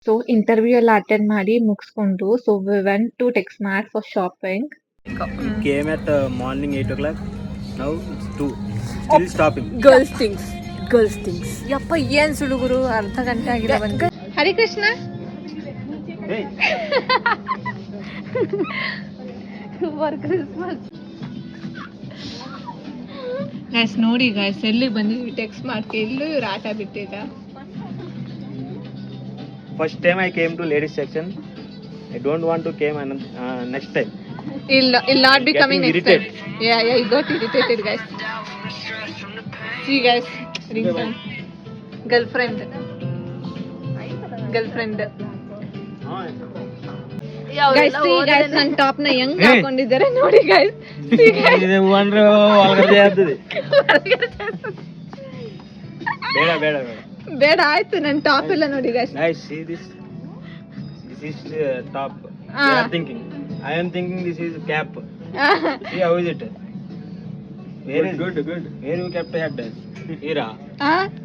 So interview ಎಲ್ಲ attend ಮಾಡಿ ಮುಗಿಸ್ಕೊಂಡು so we went to Texmart for shopping. Came at morning 8 o'clock. Now it's 2. Still stopping. Girls things ಯಪ್ಪ ಏನ್ ಸುಡುಗುರು ಅರ್ಧ ಗಂಟೆ ಆಗಿಲ್ಲ ಬಂದು. Harikrishna Hey. For Christmas guys ನೋಡಿ ಗೈಸ್ ಎಲ್ಲಿಗೆ ಬಂದಿದ್ವಿ ಟೆಕ್ಸ್ಮಾರ್ಟ್ಗೆ. ಎಲ್ಲೂ ಇವ್ರು ಆಟ ಬಿಟ್ಟಿದ್ದ. First time I came to ladies section. I don't want to came next time. It'll not be coming Getting next time. irritated. Yeah, he got irritated, guys. See, guys, ringtone. Girlfriend. Guys, see, guys, ನನ್ನ top ನ ಹೆಂಗ್ ಹಾಕೊಂಡಿದ್ದಾರೆ ನೋಡಿ, guys. See, guys. ಇದು ಒಂದ್ರ ಒಳಗಡೆ ಆಗ್ತದೆ. ಬೇಡ ಬೇಡ ಆಯ್ತು, ನನ್ನ ಟಾಪ್ ಎಲ್ಲ ನೋಡಿ, guys. Guys, see this. This is top. You are thinking. I am thinking this is cap. See how is it? Where is good. Where you kept head? Here.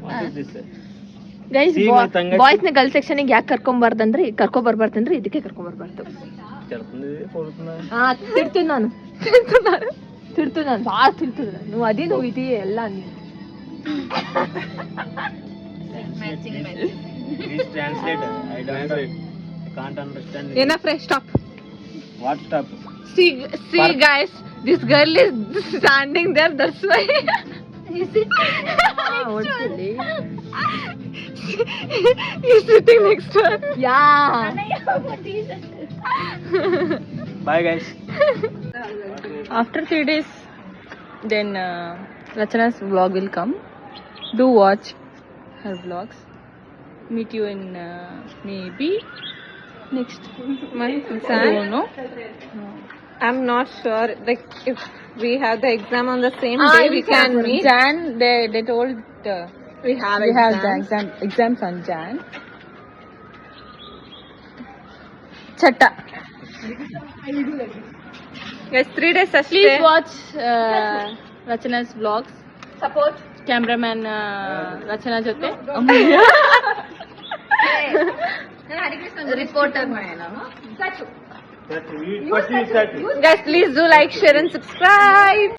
What is this? Guys See my Thanga. Boys ನ girl section ಗೆ ಯಾಕೆ ಕರ್ಕೊಂಬರ್ಬಾರ್ದಂದ್ರೆ ಇದಕ್ಕೆ ಕರ್ಕೊಂಬರ್ಬಾರ್ದು. ಚರ್ತಂದಿದೆ ಕೊಡ್ತನ. ತಿಡ್ತೀನಿ ನಾನು ಭಾಳ ತಿಳ್ತಿದ್ರು ನೀವು ಅದೇ ನೀವು ಇದೆಯೇ ಎಲ್ಲ ನೀವು. Please translate. I can't understand. Enough, stop. What stop? See, guys, this girl is standing there. That's why. He's sitting next to her. Bye, guys. After 3 days, then Rachana's vlog will come. Do watch her vlogs. Meet you in maybe next month. Jan? No. I'm not sure. Like, if we have the exam on the same day, we can meet. Jan, they told We have the exams on Jan. Chatta. Guys, 3 days. Please watch Rachana's vlogs. Support cameraman Rachana jote. Reporter. Guys, please do like, share and subscribe.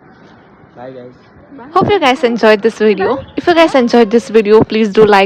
Bye, guys. Hope you guys enjoyed this video. If you guys enjoyed this video, please do like.